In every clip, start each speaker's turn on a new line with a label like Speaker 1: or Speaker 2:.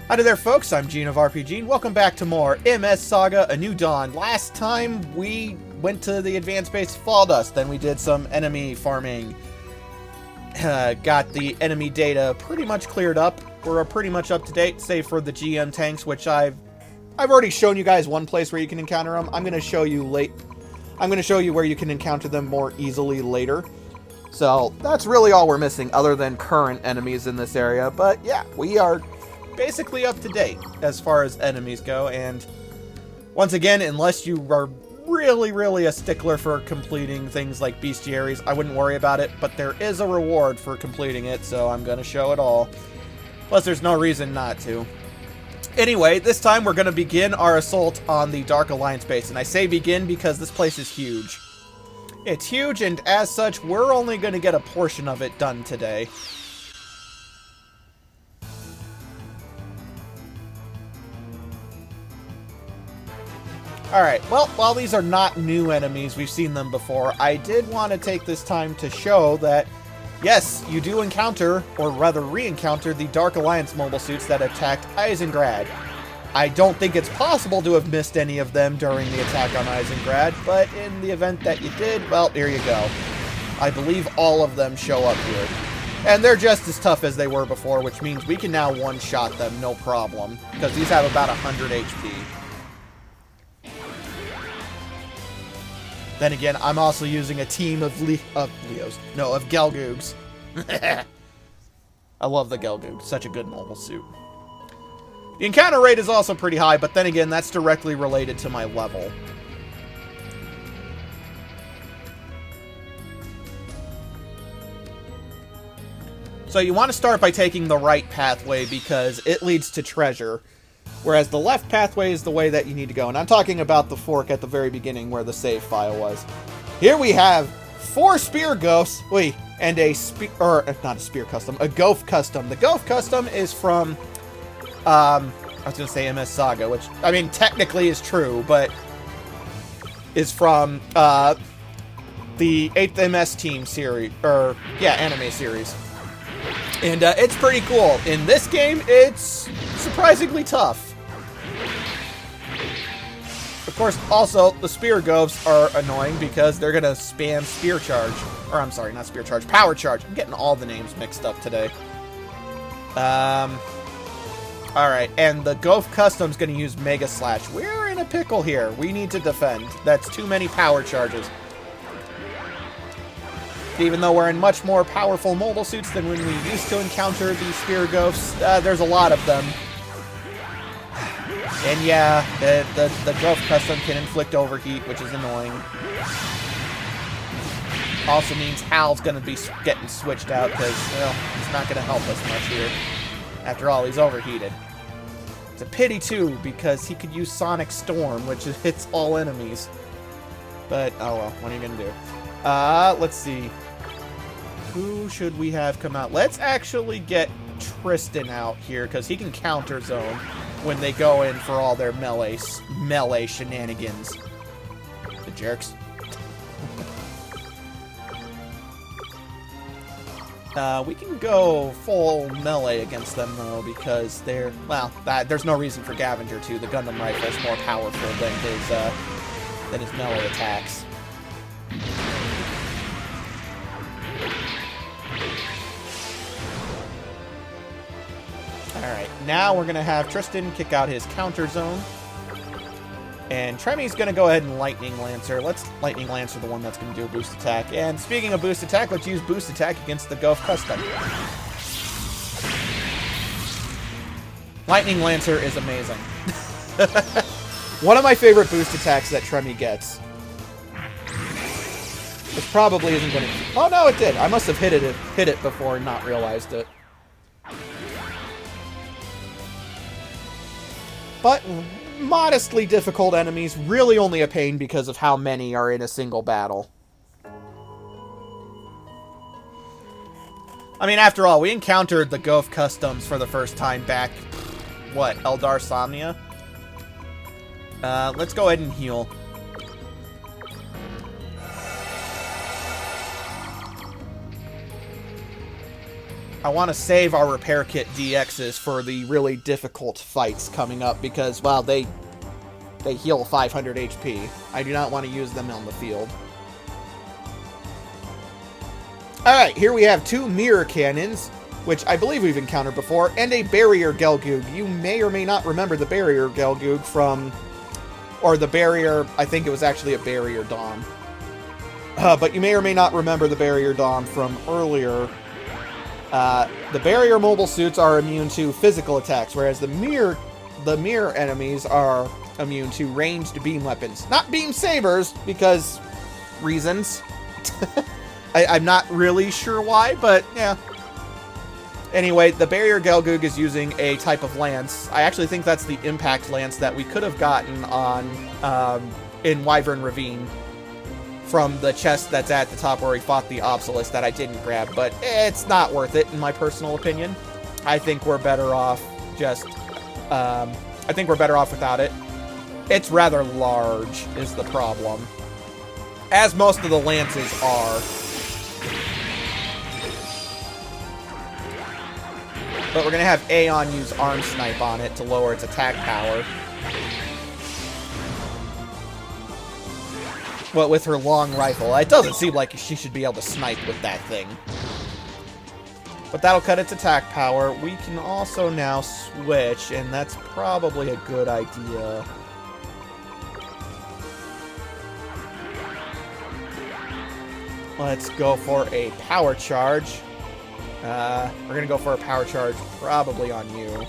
Speaker 1: Howdy there, folks. I'm Gene of RPG, and welcome back to more MS Saga: A New Dawn. Last time we went to the advanced base of Falldust, then we did some enemy farming. Got the enemy data pretty much cleared up. We're pretty much up to date, save for the GM tanks, which I've already shown you guys one place where you can encounter them. I'm going to show you where you can encounter them more easily later. So that's really all we're missing, other than current enemies in this area. But yeah, we are basically up to date as far as enemies go, and once again, unless you are really a stickler for completing things like bestiaries, I wouldn't worry about it, but there is a reward for completing it, so I'm gonna show it all. Plus, there's no reason not to. Anyway, this time we're gonna begin our assault on the Dark Alliance base, and I say begin because this place is huge. It's huge, and as such, we're only gonna get a portion of it done today. Alright, well, while these are not new enemies, we've seen them before, I did want to take this time to show that, yes, you do encounter, or rather re-encounter, the Dark Alliance mobile suits that attacked Eisengrad. I don't think it's possible to have missed any of them during the attack on Eisengrad, but in the event that you did, well, here you go. I believe all of them show up here. And they're just as tough as they were before, which means we can now one-shot them, no problem, because these have about 100 HP. Then again, I'm also using a team of Gelgoogs. I love the Gelgoog. Such a good mobile suit. The encounter rate is also pretty high, but then again, that's directly related to my level. So you want to start by taking the right pathway because it leads to treasure. Whereas the left pathway is the way that you need to go. And I'm talking about the fork at the very beginning where the save file was. Here we have 4 spear ghosts. And a Goph custom. The Goph custom is from, I was going to say MS Saga, which, I mean, technically is true, but is from, the 8th MS Team series, anime series. And, it's pretty cool. In this game, it's surprisingly tough. Of course, also, the spear ghosts are annoying because they're gonna spam spear charge. Or, I'm sorry, not spear charge, power charge. I'm getting all the names mixed up today. Alright, and the Goph custom's gonna use Mega Slash. We're in a pickle here. We need to defend. That's too many power charges. Even though we're in much more powerful mobile suits than when we used to encounter these spear ghosts, there's a lot of them. And yeah, the Goph custom can inflict overheat, which is annoying. Also means Hal's gonna be getting switched out because, well, he's not gonna help us much here. After all, he's overheated. It's a pity, too, because he could use Sonic Storm, which hits all enemies. But, oh well, what are you gonna do? Let's see. Who should we have come out? Let's actually get Tristan out here, because he can counter zone when they go in for all their melee shenanigans. The jerks. We can go full melee against them, though, because they're, well, there's no reason for Gavinger to. The Gundam rifle is more powerful than his melee attacks. Alright, now we're going to have Tristan kick out his counter zone. And Tremmy's going to go ahead and Lightning Lancer. Let's Lightning Lancer the one that's going to do a boost attack. And speaking of boost attack, let's use boost attack against the Goph custom. Lightning Lancer is amazing. One of my favorite boost attacks that Tremmy gets. Which probably isn't going to... Oh no, it did. I must have hit it before and not realized it. But modestly difficult enemies, really only a pain because of how many are in a single battle. I mean, after all, we encountered the Goph customs for the first time back, what, Eldar Somnia? Let's go ahead and heal. I want to save our repair kit DXs for the really difficult fights coming up because, well, they heal 500 HP. I do not want to use them on the field. Alright, here we have 2 mirror cannons, which I believe we've encountered before, and a barrier Gelgoog. You may or may not remember the barrier Gelgoog from... Or the barrier... I think it was actually a barrier Dom. But you may or may not remember the barrier Dom from earlier. The barrier mobile suits are immune to physical attacks, whereas the mirror enemies are immune to ranged beam weapons. Not beam sabers, because reasons. I'm not really sure why, but yeah. Anyway, the barrier Gelgoog is using a type of lance. I actually think that's the impact lance that we could have gotten on in Wyvern Ravine from the chest that's at the top where we fought the Obsolescence that I didn't grab, but it's not worth it in my personal opinion. I think we're better off just... I think we're better off without it. It's rather large, is the problem. As most of the lances are. But we're going to have Aeon use Arm Snipe on it to lower its attack power. But with her long rifle, it doesn't seem like she should be able to snipe with that thing. But that'll cut its attack power. We can also now switch, and that's probably a good idea. Let's go for a power charge. We're going to go for a power charge probably on you.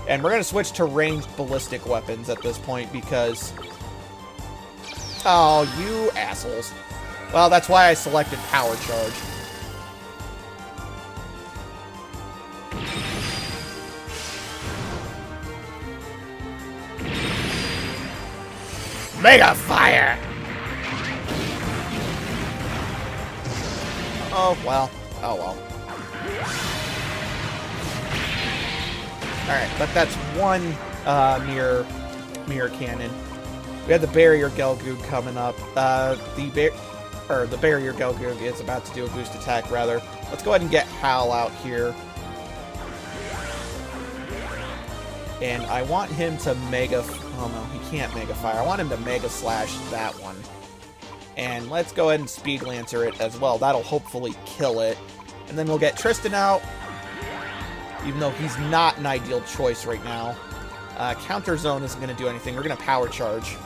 Speaker 1: And we're going to switch to ranged ballistic weapons at this point because... Oh, you assholes. Well, that's why I selected power charge. Mega Fire! Oh, well. Oh, well. Alright, but that's one mirror cannon. We have the barrier Gelgoog coming up. The barrier Gelgoog is about to do a boost attack, rather. Let's go ahead and get Hal out here. And I want him to Mega... Oh, no, he can't Mega Fire. I want him to Mega Slash that one. And let's go ahead and Speed Lancer it as well. That'll hopefully kill it. And then we'll get Tristan out. Even though he's not an ideal choice right now. Counter Zone isn't going to do anything. We're going to Power Charge.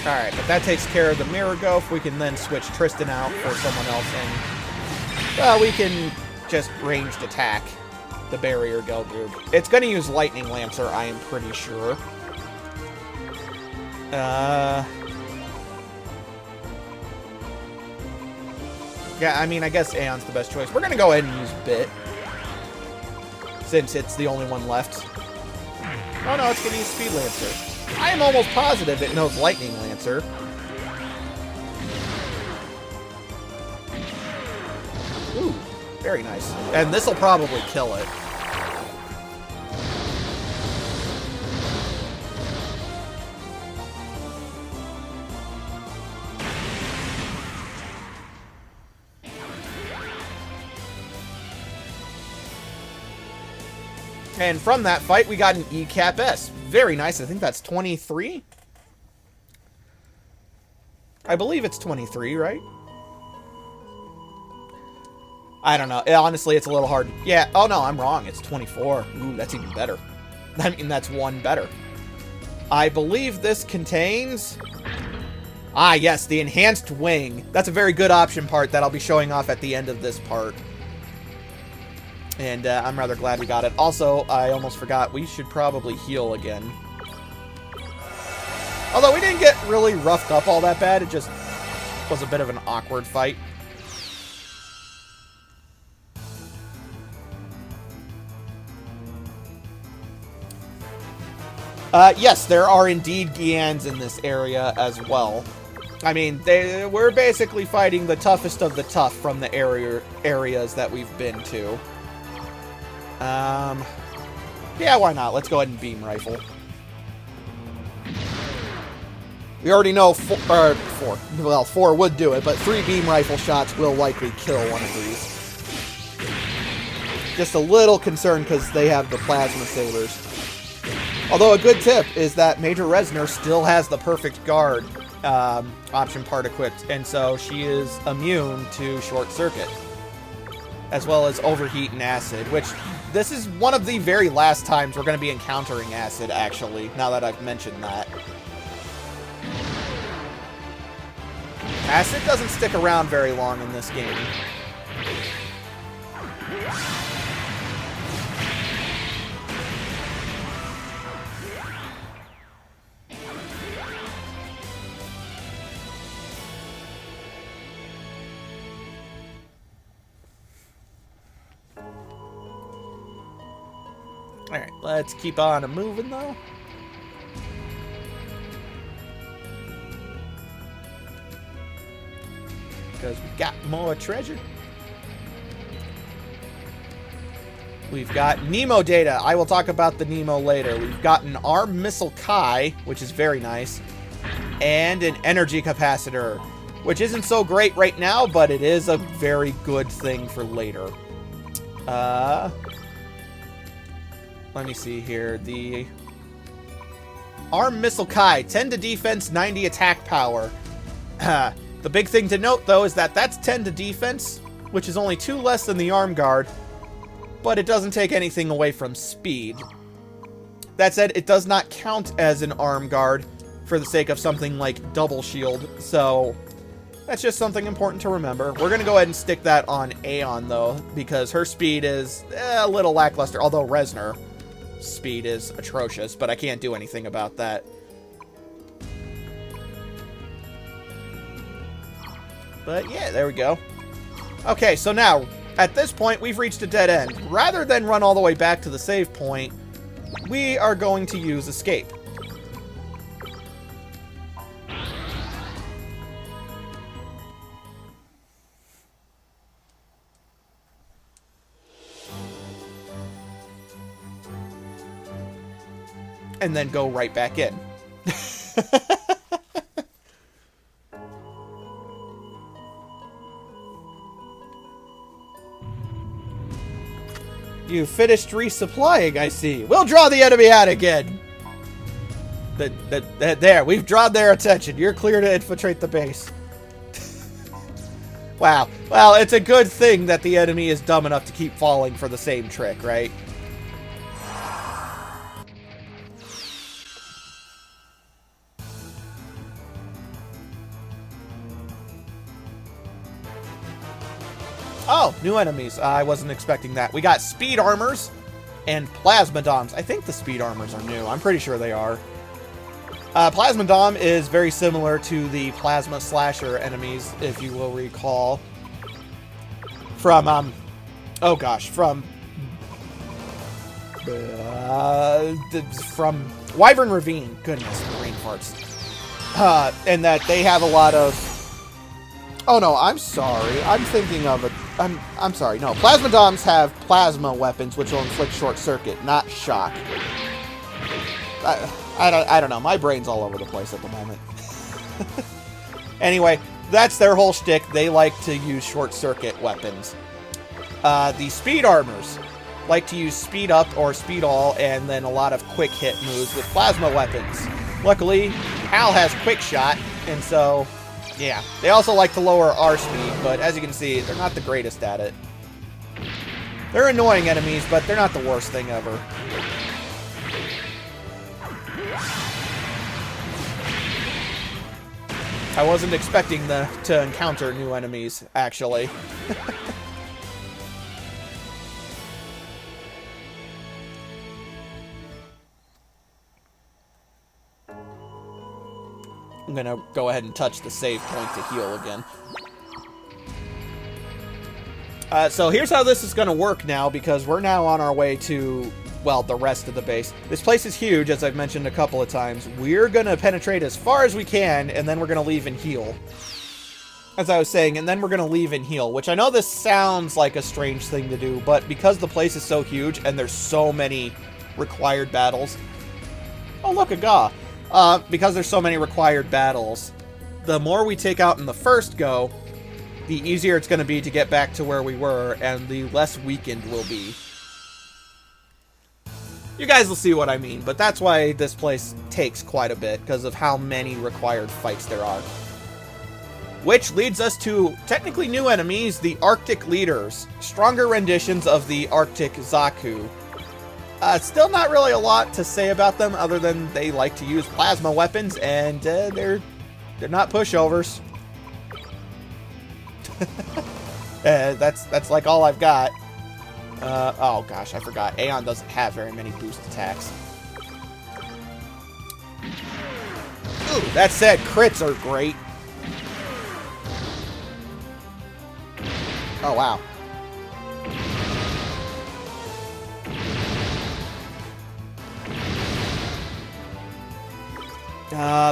Speaker 1: Alright, but that takes care of the Mirror Ghost. We can then switch Tristan out for someone else, and well, we can just ranged attack the barrier Gelgoog. It's going to use Lightning Lancer, I am pretty sure. Yeah, I mean, I guess Aeon's the best choice. We're going to go ahead and use Bit, since it's the only one left. Oh no, it's going to use Speed Lancer. I am almost positive it knows Lightning Lancer. Ooh, very nice. And this will probably kill it. And from that fight, we got an E-Cap S. Very nice. I think that's 23? I believe it's 23, right? I don't know. Honestly, it's a little hard. Yeah. Oh, no, I'm wrong. It's 24. Ooh, that's even better. I mean, that's one better. I believe this contains... Ah, yes, the Enhanced Wing. That's a very good option part that I'll be showing off at the end of this part. And I'm rather glad we got it. Also, I almost forgot, we should probably heal again. Although we didn't get really roughed up all that bad, it just was a bit of an awkward fight. Yes, there are indeed Gians in this area as well. I mean, we're basically fighting the toughest of the tough from the areas that we've been to. Yeah, why not? Let's go ahead and beam rifle. We already know four would do it, but 3 beam rifle shots will likely kill one of these. Just a little concerned because they have the plasma sabers. Although a good tip is that Major Resner still has the perfect guard option part equipped, and so she is immune to short circuit, as well as overheat and acid, which this is one of the very last times we're going to be encountering acid, actually, now that I've mentioned that. Acid doesn't stick around very long in this game. Alright, let's keep on moving, though. Because we got more treasure. We've got Nemo data. I will talk about the Nemo later. We've got an arm missile Kai, which is very nice, and an energy capacitor, which isn't so great right now, but it is a very good thing for later. Let me see here. The arm missile Kai, 10 to defense, 90 attack power. The big thing to note, though, is that that's 10 to defense, which is only 2 less than the arm guard, but it doesn't take anything away from speed. That said, it does not count as an arm guard for the sake of something like double shield, so that's just something important to remember. We're going to go ahead and stick that on Aeon, though, because her speed is a little lackluster, although Resner speed is atrocious, but I can't do anything about that. But yeah, there we go. Okay, so now, at this point, we've reached a dead end. Rather than run all the way back to the save point, we are going to use escape. And then go right back in. You finished resupplying, I see. We'll draw the enemy out again. There, we've drawn their attention. You're clear to infiltrate the base. Wow. Well, it's a good thing that the enemy is dumb enough to keep falling for the same trick, right? Oh, new enemies. I wasn't expecting that. We got speed armors and plasmodoms. I think the speed armors are new. I'm pretty sure they are. Plasmodom is very similar to the plasma slasher enemies, if you will recall. From, from Wyvern Ravine. Goodness, brain farts. And that they have a lot of... Oh no, I'm sorry. I'm thinking of a... I'm sorry. No, Plasmodoms have plasma weapons, which will inflict short circuit, not shock. I don't know. My brain's all over the place at the moment. Anyway, that's their whole shtick. They like to use short circuit weapons. The speed armors like to use speed up or speed all, and then a lot of quick hit moves with plasma weapons. Luckily, Hal has quick shot, and so... yeah, they also like to lower our speed, but as you can see, they're not the greatest at it. They're annoying enemies, but they're not the worst thing ever. I wasn't expecting to encounter new enemies, actually. I'm gonna go ahead and touch the save point to heal again. So here's how this is gonna work now, because we're now on our way to, well, the rest of the base. This place is huge, as I've mentioned a couple of times. We're gonna penetrate as far as we can, and then we're gonna leave and heal. As I was saying, and then we're gonna leave and heal, which I know this sounds like a strange thing to do, but because the place is so huge, and there's so many required battles. Oh, look, a Ga. Because there's so many required battles, the more we take out in the first go, the easier it's going to be to get back to where we were, and the less weakened we'll be. You guys will see what I mean, but that's why this place takes quite a bit, because of how many required fights there are. Which leads us to technically new enemies, the Arctic Leaders. Stronger renditions of the Arctic Zaku. Still not really a lot to say about them, other than they like to use plasma weapons, and they're not pushovers. That's like all I've got. Oh gosh, I forgot. Aeon doesn't have very many boost attacks. Ooh, that said, crits are great. Oh wow.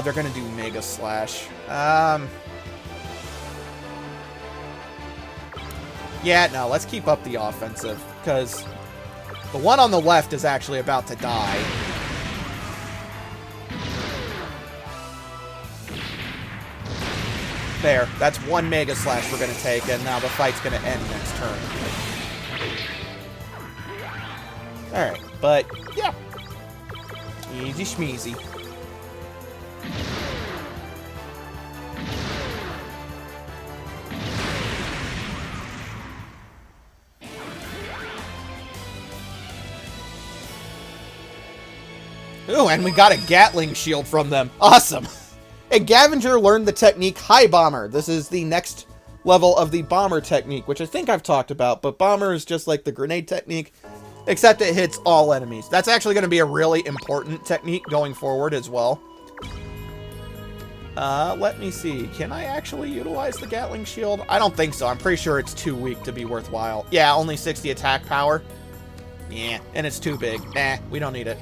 Speaker 1: They're gonna do Mega Slash. Yeah, no, let's keep up the offensive, because the one on the left is actually about to die. There, that's one Mega Slash we're gonna take, and now the fight's gonna end next turn. Alright, but, yeah. Easy schmeezy. Ooh, and we got a Gatling shield from them. Awesome! And Gavinger learned the technique High Bomber. This is the next level of the Bomber technique, which I think I've talked about, but Bomber is just like the grenade technique, except it hits all enemies. That's actually going to be a really important technique going forward as well. Let me see. Can I actually utilize the Gatling shield? I don't think so. I'm pretty sure it's too weak to be worthwhile. Yeah, only 60 attack power. Yeah, and it's too big. Nah, we don't need it.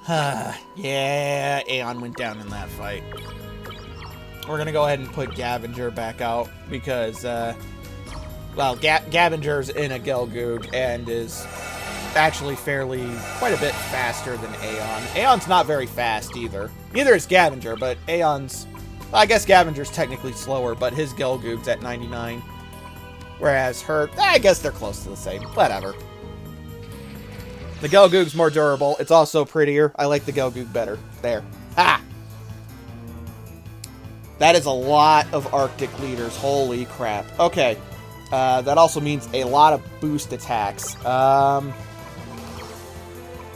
Speaker 1: Yeah, Aeon went down in that fight. We're going to go ahead and put Gavinger back out because, well, Gavinger's in a Gelgoog and is actually quite a bit faster than Aeon. Aeon's not very fast either. Neither is Gavinger, but Aeon's, well, I guess Gavinger's technically slower, but his Gelgoog's at 99. Whereas her, I guess they're close to the same. Whatever. The Gelgoog's more durable. It's also prettier. I like the Gelgoog better. There. Ha! That is a lot of Arctic Leaders. Holy crap. Okay. That also means a lot of boost attacks.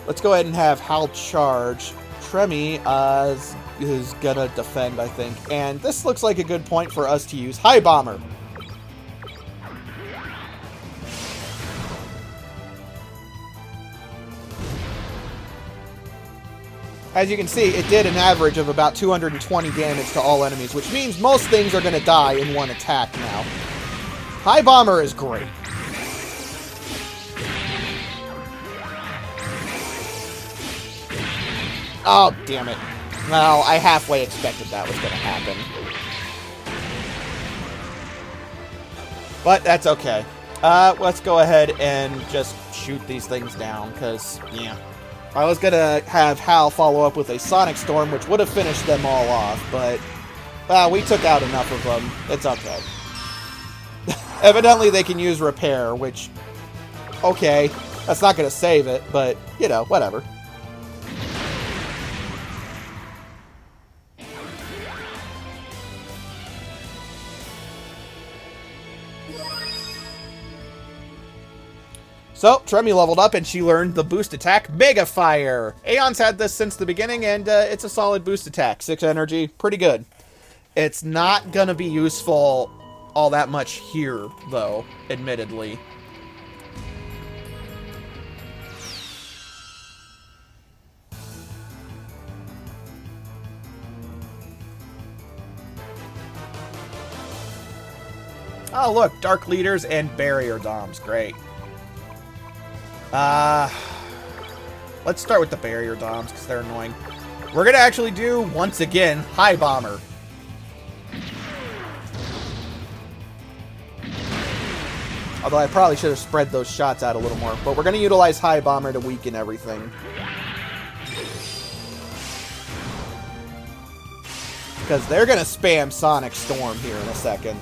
Speaker 1: Let's go ahead and have Hal charge. Tremy is gonna defend, I think. And this looks like a good point for us to use High Bomber. As you can see, it did an average of about 220 damage to all enemies, which means most things are going to die in one attack now. High Bomber is great. Oh, damn it. Well, I halfway expected that was going to happen. But that's okay. Let's go ahead and just shoot these things down, because, yeah. I was going to have Hal follow up with a Sonic Storm, which would have finished them all off, but we took out enough of them. It's okay. Evidently, they can use Repair, which, okay, that's not going to save it, but, you know, whatever. So, Tremy leveled up and she learned the boost attack, Mega Fire. Aeon's had this since the beginning and it's a solid boost attack. 6 energy, pretty good. It's not going to be useful all that much here, though, admittedly. Oh, look, Dark Leaders and Barrier Doms. Great. Let's start with the Barrier Doms, because they're annoying. We're going to actually do, once again, High Bomber. Although I probably should have spread those shots out a little more. But we're going to utilize High Bomber to weaken everything. Because they're going to spam Sonic Storm here in a second.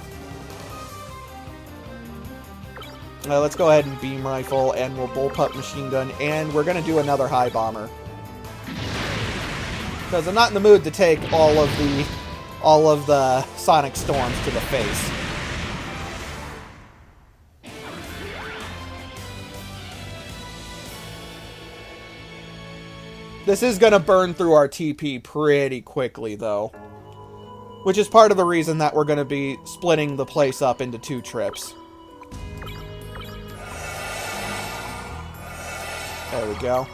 Speaker 1: Let's go ahead and Beam Rifle, and we'll Bullpup Machine Gun, and we're going to do another High Bomber. Because I'm not in the mood to take all of the Sonic Storms to the face. This is going to burn through our TP pretty quickly, though. Which is part of the reason that we're going to be splitting the place up into 2 trips. There we go.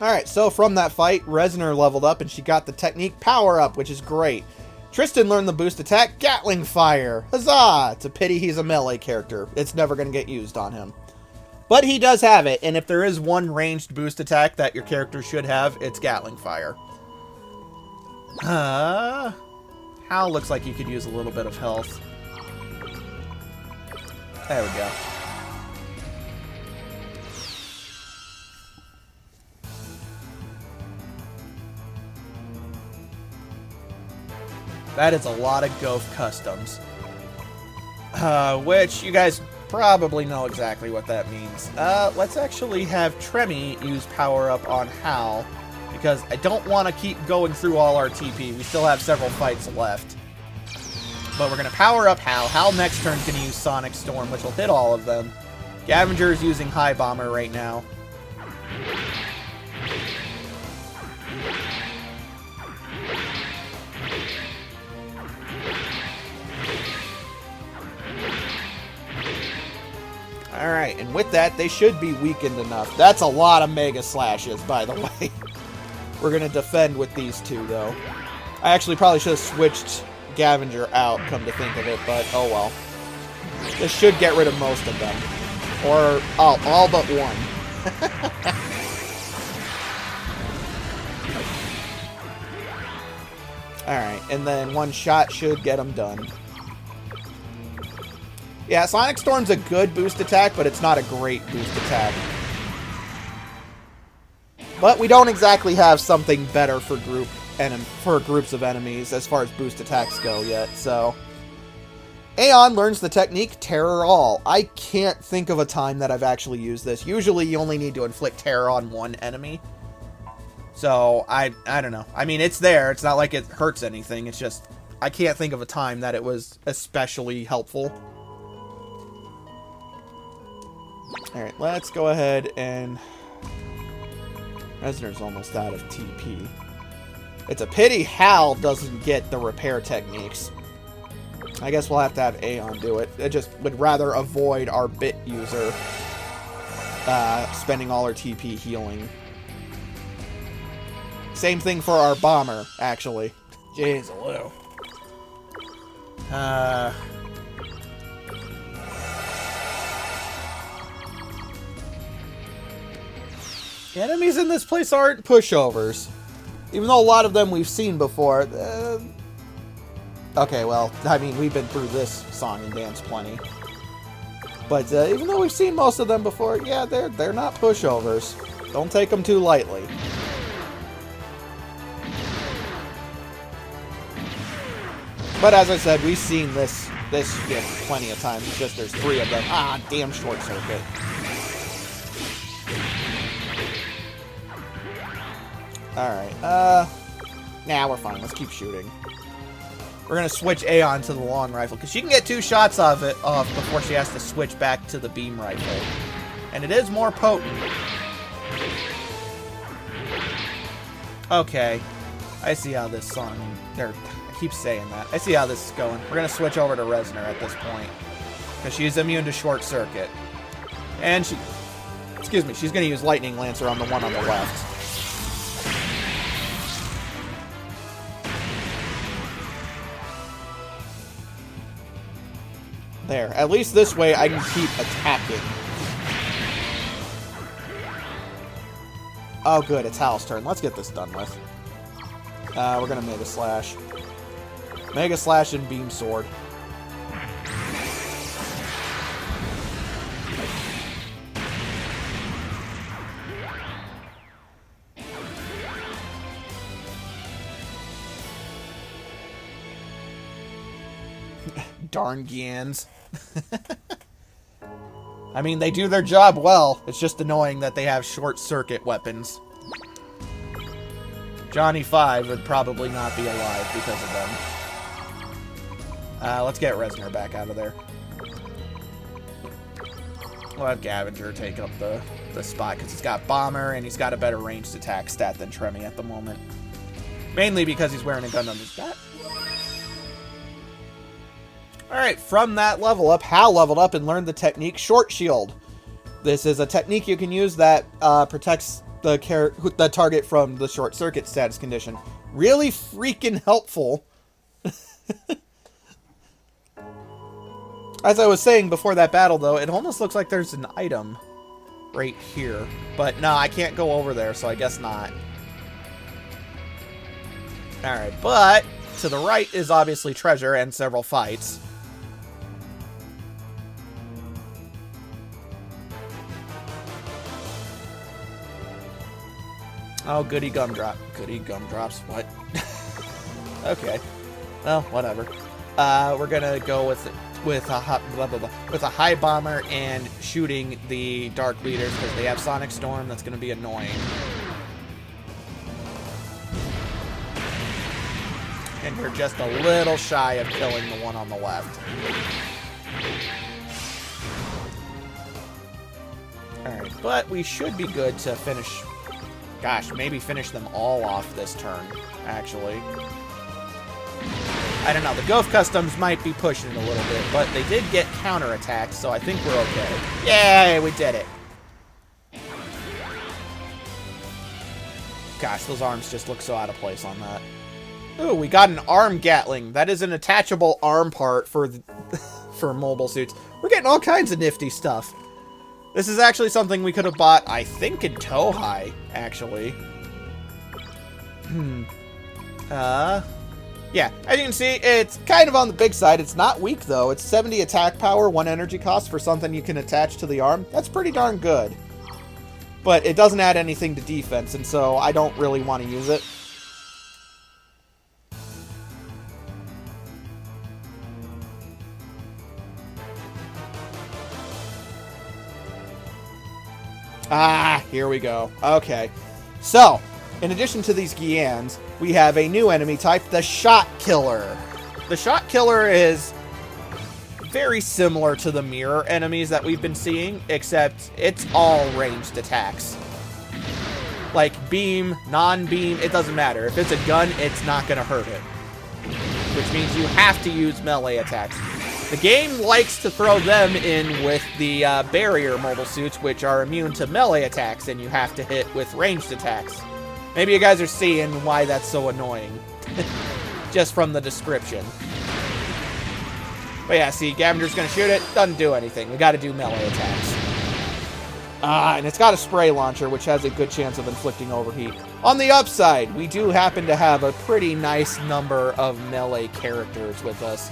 Speaker 1: Alright, so from that fight, Resner leveled up and she got the technique power up, which is great. Tristan learned the boost attack, Gatling Fire. Huzzah! It's a pity he's a melee character. It's never going to get used on him. But he does have it, and if there is one ranged boost attack that your character should have, it's Gatling Fire. Hal looks like he could use a little bit of health. There we go. That is a lot of Goph customs. Which you guys probably know exactly what that means. Let's actually have Tremmy use Power Up on Hal, because I don't want to keep going through all our TP. We still have several fights left. But we're going to Power Up Hal. Hal next turn is going to use Sonic Storm, which will hit all of them. Gavinger is using High Bomber right now. Alright, and with that, they should be weakened enough. That's a lot of Mega Slashes, by the way. We're going to defend with these two, though. I actually probably should have switched Gavinger out, come to think of it, but oh well. This should get rid of most of them. Or, oh, all but one. Alright, and then one shot should get them done. Yeah, Sonic Storm's a good boost attack, but it's not a great boost attack. But we don't exactly have something better for groups of enemies as far as boost attacks go yet, so... Aeon learns the technique Terror All. I can't think of a time that I've actually used this. Usually you only need to inflict terror on one enemy. So, I don't know. I mean, it's there. It's not like it hurts anything. It's just, I can't think of a time that it was especially helpful. Alright, let's go ahead and... Resner's almost out of TP. It's a pity Hal doesn't get the repair techniques. I guess we'll have to have Aeon do it. I just would rather avoid our bit user spending all our TP healing. Same thing for our bomber, actually. Jeez, Lou. The enemies in this place aren't pushovers. Even though a lot of them we've seen before. Okay, well, I mean, we've been through this song and dance plenty. But even though we've seen most of them before, yeah, they're not pushovers. Don't take them too lightly. But as I said, we've seen this shit plenty of times. It's just there's 3 of them. Ah, damn short circuit. Alright, nah, we're fine. Let's keep shooting. We're gonna switch Aeon to the long rifle, because she can get 2 shots off before she has to switch back to the beam rifle. And it is more potent. Okay. I see how this song... I keep saying that. I see how this is going. We're gonna switch over to Resner at this point, because she's immune to short circuit. And she... Excuse me, she's gonna use Lightning Lancer on the one on the left. There. At least this way I can keep attacking. Oh, good. It's Hal's turn. Let's get this done with. We're going to Mega Slash. Mega Slash and Beam Sword. Darn Gyans. I mean, they do their job well. It's just annoying that they have short-circuit weapons. Johnny 5 would probably not be alive because of them. Let's get Resner back out of there. We'll have Gavinger take up the spot because he's got Bomber and he's got a better ranged attack stat than Tremmy at the moment. Mainly because he's wearing a gun on his back. Alright, from that level up, Hal leveled up and learned the technique Short Shield. This is a technique you can use that protects the target from the short circuit status condition. Really freaking helpful. As I was saying before that battle, though, it almost looks like there's an item right here. But no, I can't go over there, so I guess not. Alright, but to the right is obviously treasure and several fights. Oh, goody gumdrop. Goody gumdrops. What? Okay. Well, whatever. We're gonna go with a high bomber and shooting the dark leaders because they have Sonic Storm. That's gonna be annoying. And we're just a little shy of killing the one on the left. Alright, but we should be good to finish. Gosh, maybe finish them all off this turn, actually. I don't know, the Goth Customs might be pushing it a little bit, but they did get counterattacks, so I think we're okay. Yay, we did it! Gosh, those arms just look so out of place on that. Ooh, we got an arm Gatling. That is an attachable arm part for for mobile suits. We're getting all kinds of nifty stuff. This is actually something we could have bought, I think, in Tohai, actually. Yeah, as you can see, it's kind of on the big side. It's not weak, though. It's 70 attack power, 1 energy cost for something you can attach to the arm. That's pretty darn good. But it doesn't add anything to defense, and so I don't really want to use it. Ah, here we go. Okay. So, in addition to these Gyans, we have a new enemy type, the Shot Killer. The Shot Killer is very similar to the mirror enemies that we've been seeing, except it's all ranged attacks. Like beam, non-beam, it doesn't matter. If it's a gun, it's not going to hurt it. Which means you have to use melee attacks. The game likes to throw them in with the barrier mobile suits, which are immune to melee attacks, and you have to hit with ranged attacks. Maybe you guys are seeing why that's so annoying. Just from the description. But yeah, see, Gavinger's gonna shoot it, doesn't do anything. We gotta do melee attacks. And it's got a spray launcher, which has a good chance of inflicting overheat. On the upside, we do happen to have a pretty nice number of melee characters with us.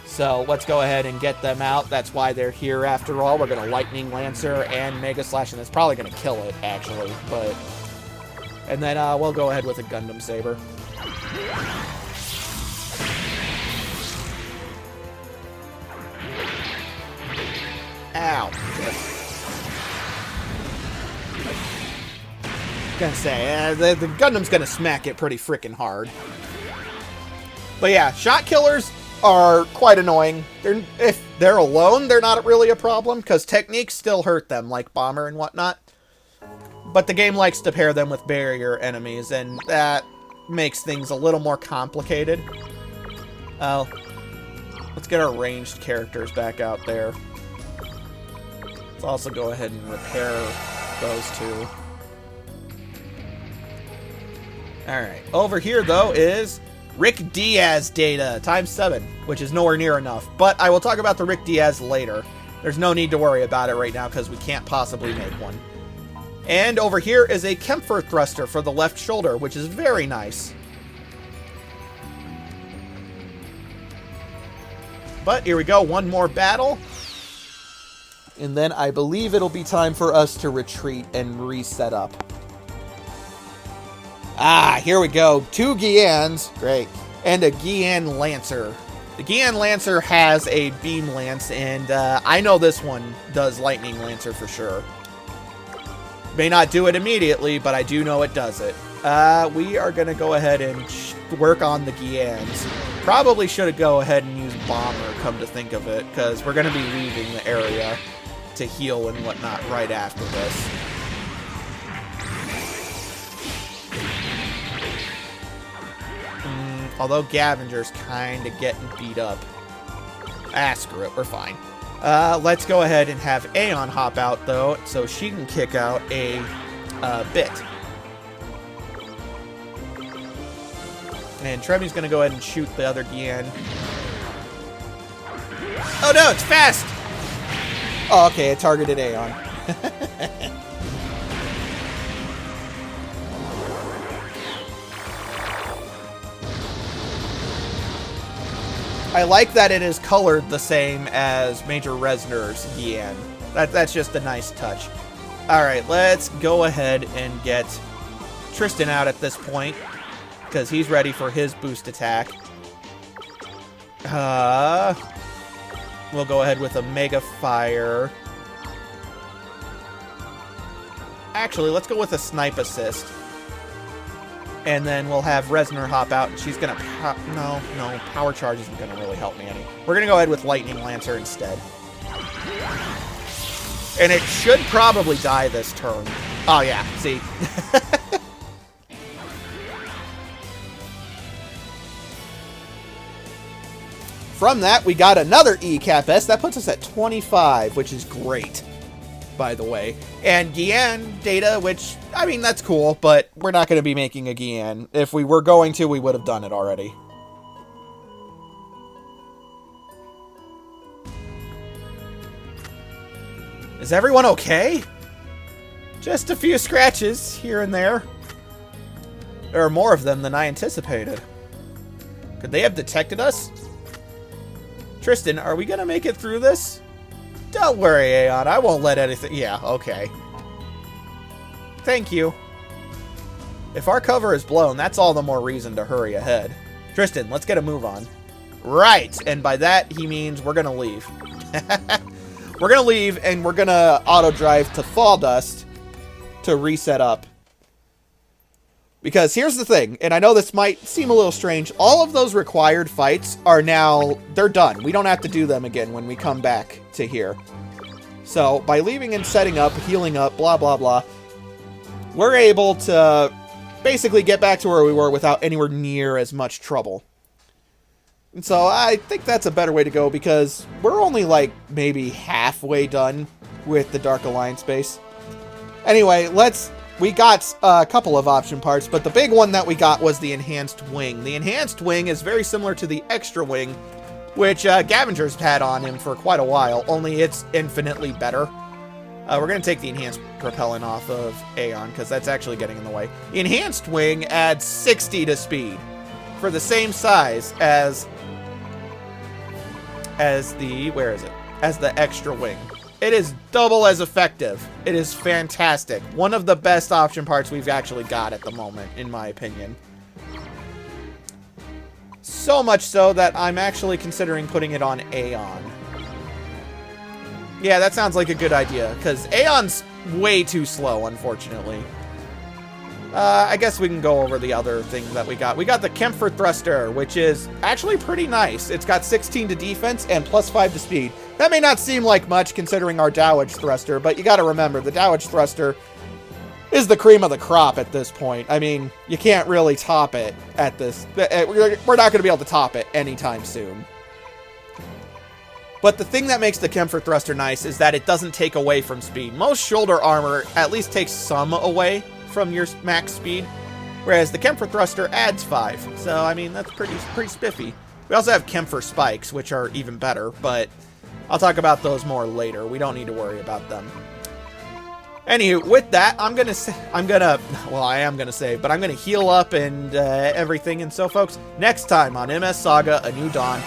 Speaker 1: So let's go ahead and get them out. That's why they're here after all. We're going to Lightning Lancer and Mega Slash, and it's probably going to kill it, actually. But and then we'll go ahead with a Gundam Saber. Ow. Gonna say, the Gundam's gonna smack it pretty freaking hard. But yeah, Shot Killers are quite annoying. If they're alone, they're not really a problem, because techniques still hurt them, like Bomber and whatnot. But the game likes to pair them with barrier enemies, and that makes things a little more complicated. Let's get our ranged characters back out there. Let's also go ahead and repair those two. Alright, over here, though, is Rick Diaz data, ×7, which is nowhere near enough. But I will talk about the Rick Diaz later. There's no need to worry about it right now, because we can't possibly make one. And over here is a Kempfer Thruster for the left shoulder, which is very nice. But here we go, one more battle. And then I believe it'll be time for us to retreat and reset up. Ah, here we go. 2 Gians. Great. And a Gian Lancer. The Gian Lancer has a Beam Lance, and I know this one does Lightning Lancer for sure. May not do it immediately, but I do know it does it. We are going to go ahead and work on the Gians. Probably should go ahead and use Bomber, come to think of it, because we're going to be leaving the area to heal and whatnot right after this. Although Gavinger's kind of getting beat up. Ah, screw it, we're fine. Let's go ahead and have Aeon hop out, though, so she can kick out a bit. And Tremi's going to go ahead and shoot the other Gian. Oh no, it's fast! Oh, okay, it targeted Aeon. I like that it is colored the same as Major Resner's Gian. That's just a nice touch. Alright, let's go ahead and get Tristan out at this point, because he's ready for his boost attack. We'll go ahead with a Mega Fire. Actually, let's go with a Snipe Assist. And then we'll have Resner hop out, and she's going to... No, Power Charge isn't going to really help me any. We're going to go ahead with Lightning Lancer instead. And it should probably die this turn. Oh, yeah, see? From that, we got another E-Cap-S. That puts us at 25, which is great, by the way. And Gian data, which, I mean, that's cool, but we're not going to be making a Gian. If we were going to, we would have done it already. Is everyone okay? Just a few scratches here and there. There are more of them than I anticipated. Could they have detected us? Tristan, are we going to make it through this? Don't worry, Aeon. I won't let anything... Yeah, okay. Thank you. If our cover is blown, that's all the more reason to hurry ahead. Tristan, let's get a move on. Right, and by that, he means we're going to leave. We're going to leave, and we're going to auto-drive to Fall Dust to reset up. Because here's the thing, and I know this might seem a little strange, all of those required fights are now, they're done. We don't have to do them again when we come back to here. So, by leaving and setting up, healing up, blah, blah, blah, we're able to basically get back to where we were without anywhere near as much trouble. And so, I think that's a better way to go, because we're only, like, maybe halfway done with the Dark Alliance base. Anyway, we got a couple of option parts, but the big one that we got was the Enhanced Wing. The Enhanced Wing is very similar to the Extra Wing, which Gavinger's had on him for quite a while, only it's infinitely better. We're going to take the Enhanced Propellant off of Aeon, because that's actually getting in the way. The Enhanced Wing adds 60 to speed, for the same size as the, where is it? As the Extra Wing. It is double as effective. It is fantastic. One of the best option parts we've actually got at the moment, in my opinion. So much so that I'm actually considering putting it on Aeon. Yeah, that sounds like a good idea, because Aeon's way too slow, unfortunately. I guess we can go over the other things that we got. We got the Kempfer Thruster, which is actually pretty nice. It's got 16 to defense and plus 5 to speed. That may not seem like much considering our Dowage Thruster, but you gotta remember, the Dowage Thruster is the cream of the crop at this point. I mean, you can't really top it at this. We're not gonna be able to top it anytime soon. But the thing that makes the Kempfer Thruster nice is that it doesn't take away from speed. Most shoulder armor at least takes some away from your max speed, whereas the Kempfer Thruster adds 5. So, I mean, that's pretty spiffy. We also have Kempfer Spikes, which are even better, but I'll talk about those more later. We don't need to worry about them. Anywho, with that, I am gonna save, but I'm gonna heal up and everything. And so, folks, next time on MS Saga: A New Dawn,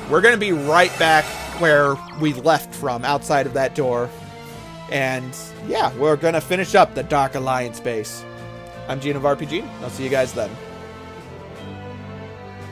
Speaker 1: we're going to be right back where we left from, outside of that door. And yeah, we're going to finish up the Dark Alliance base. I'm Gene of RPG. I'll see you guys then.